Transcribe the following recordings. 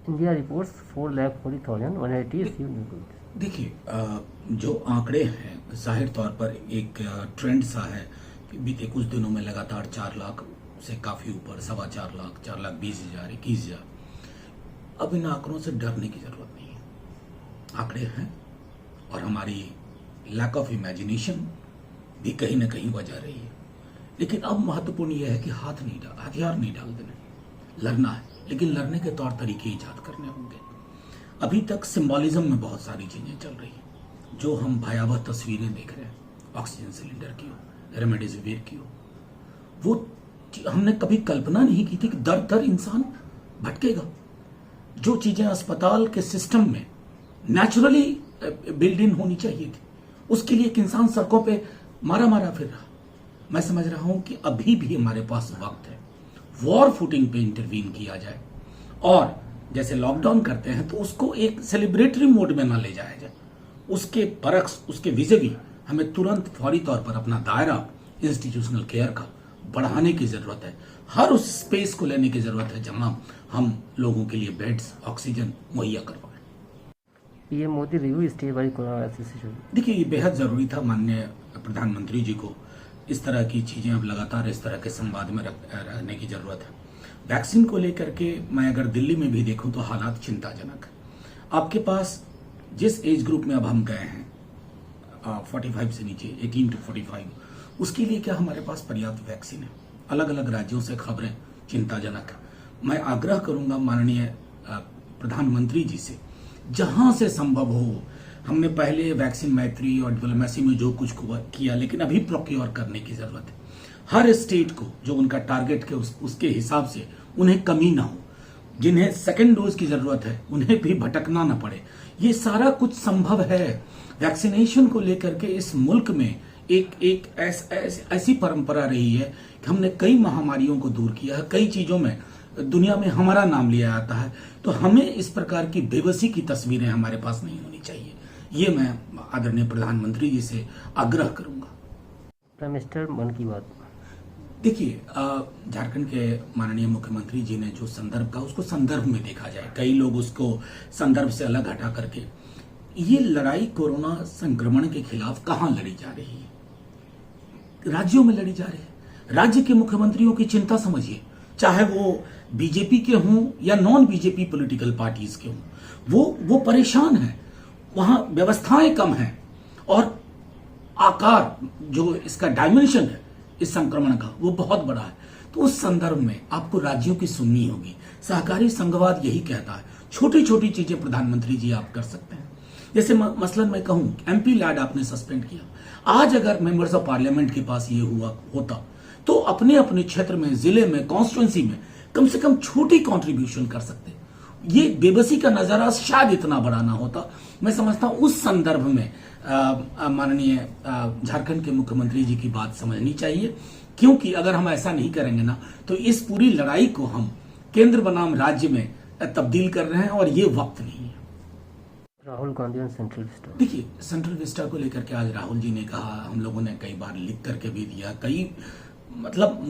India reports 4,40,180 received. देखिए, जो आंकड़े हैं जाहिर तौर पर एक ट्रेंड सा है कि बीते कुछ दिनों में लगातार 4 लाख से काफी ऊपर, 4.25 लाख, 4,20,000, 21,000। अब इन आंकड़ों से डरने की जरूरत नहीं है। आंकड़े हैं और हमारी लैक ऑफ इमेजिनेशन भी कहीं ना कहीं वजह रही है। लेकिन अब महत्वपूर्ण यह है कि हथियार नहीं डाल देने, लड़ना है, लेकिन लड़ने के तौर तरीके ईजाद करने होंगे। अभी तक सिंबॉलिज्म में बहुत सारी चीजें चल रही हैं। जो हम भयावह तस्वीरें देख रहे हैं, ऑक्सीजन सिलेंडर की हो, रेमडेसिविर की हो, वो हमने कभी कल्पना नहीं की थी कि दर दर इंसान भटकेगा। जो चीजें अस्पताल के सिस्टम में नेचुरली बिल्ड इन होनी चाहिए थी, उसके लिए एक इंसान सड़कों पे मारा फिर रहा। मैं समझ रहा हूं कि अभी भी हमारे पास वक्त है, वॉर फुटिंग पे इंटरवीन किया जाए और जैसे लॉकडाउन करते हैं तो उसको एक सेलिब्रेटरी मोड में ना ले जाया जाए। उसके बरक्स, उसके विजेवी हमें तुरंत फौरी तौर पर अपना दायरा इंस्टीट्यूशनल केयर का बढ़ाने की जरूरत है। हर उस स्पेस को लेने की जरूरत है जहां हम लोगों के लिए बेड्स, ऑक्सीजन मुहैया करवाएं। PM Modi review stay by corona situation. देखिए, ये बेहद जरूरी था। माननीय प्रधानमंत्री जी को इस तरह की चीजें अब लगातार इस तरह के संवाद में रहने की जरूरत है। वैक्सीन को लेकर के मैं अगर दिल्ली में भी देखूं तो हालात चिंताजनक है। आपके पास जिस एज ग्रुप में अब हम गए हैं 45 से नीचे, 18 to 45, उसके लिए क्या हमारे पास पर्याप्त वैक्सीन है? अलग अलग राज्यों से खबरें चिंताजनक है। मैं आग्रह करूंगा माननीय प्रधानमंत्री जी से, जहां से संभव हो, हमने पहले वैक्सीन मैत्री और डिप्लोमेसी में जो कुछ किया, लेकिन अभी प्रोक्योर करने की जरूरत है। हर स्टेट को जो उनका टारगेट के उसके हिसाब से उन्हें कमी ना हो। जिन्हें सेकेंड डोज की जरूरत है उन्हें भी भटकना ना पड़े। ये सारा कुछ संभव है। वैक्सीनेशन को लेकर के इस मुल्क में एक ऐसी परंपरा रही है कि हमने कई महामारियों को दूर किया है, कई चीजों में दुनिया में हमारा नाम लिया जाता है। तो हमें इस प्रकार की बेबसी की तस्वीरें हमारे पास नहीं होनी चाहिए। ये मैं आदरणीय प्रधानमंत्री जी से आग्रह करूंगा। प्राइम मिनिस्टर मन की बात। देखिए, झारखंड के माननीय मुख्यमंत्री जी ने जो संदर्भ का, उसको संदर्भ में देखा जाए। कई लोग उसको संदर्भ से अलग हटा करके ये लड़ाई कोरोना संक्रमण के खिलाफ कहां लड़ी जा रही है? राज्यों में लड़ी जा रही है। राज्य के मुख्यमंत्रियों की चिंता समझिए, चाहे वो बीजेपी के हों या नॉन बीजेपी पॉलिटिकल पार्टीज के हों, वो परेशान है। वहां व्यवस्थाएं कम हैं और आकार, जो इसका डायमेंशन है इस संक्रमण का, वो बहुत बड़ा है। तो उस संदर्भ में आपको राज्यों की सुननी होगी। सहकारी संघवाद यही कहता है, छोटी छोटी चीजें प्रधानमंत्री जी आप कर सकते हैं। जैसे मसलन मैं कहूं, एमपी लैड आपने सस्पेंड किया। आज अगर मेंबर्स ऑफ पार्लियामेंट के पास ये होता तो अपने अपने क्षेत्र में, जिले में, कॉन्स्टिट्यूंसी में कम से कम छोटी कंट्रीब्यूशन कर सकते। ये बेबसी का नजारा शायद इतना बड़ा ना होता। मैं समझता हूं उस संदर्भ में माननीय झारखंड के मुख्यमंत्री जी की बात समझनी चाहिए, क्योंकि अगर हम ऐसा नहीं करेंगे ना तो इस पूरी लड़ाई को हम केंद्र बनाम राज्य में तब्दील कर रहे हैं और ये वक्त नहीं है। राहुल गांधी और सेंट्रल विस्टा। देखिए, सेंट्रल विस्टा को लेकर के आज राहुल जी ने कहा, हम लोगों ने कई बार लिख करके भी दिया, मतलब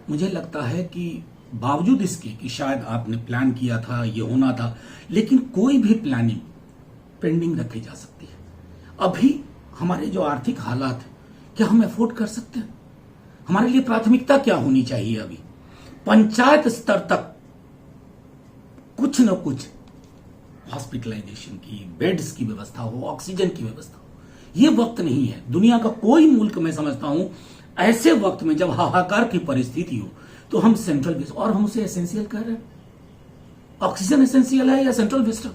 मुझे लगता है कि बावजूद इसके कि शायद आपने प्लान किया था, ये होना था, लेकिन कोई भी प्लानिंग पेंडिंग रखी जा सकती है। अभी हमारे जो आर्थिक हालात है, क्या हम अफोर्ड कर सकते हैं? हमारे लिए प्राथमिकता क्या होनी चाहिए? अभी पंचायत स्तर तक कुछ न कुछ हॉस्पिटलाइजेशन की, बेड्स की व्यवस्था हो, ऑक्सीजन की व्यवस्था हो। ये वक्त नहीं है। दुनिया का कोई मुल्क, मैं समझता हूं, ऐसे वक्त में जब हाहाकार की परिस्थिति हो तो हम सेंट्रल विस्टा, और हम उसे एसेंशियल कह रहे हैं। ऑक्सीजन एसेंशियल है या सेंट्रल विस्टा?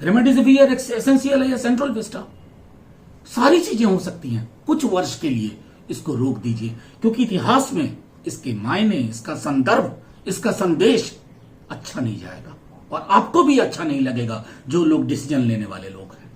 रेमडेसिविर एसेंशियल है या सेंट्रल विस्टा? सारी चीजें हो सकती हैं। कुछ वर्ष के लिए इसको रोक दीजिए, क्योंकि इतिहास में इसके मायने, इसका संदर्भ, इसका संदेश अच्छा नहीं जाएगा और आपको भी अच्छा नहीं लगेगा जो लोग डिसीजन लेने वाले लोग हैं।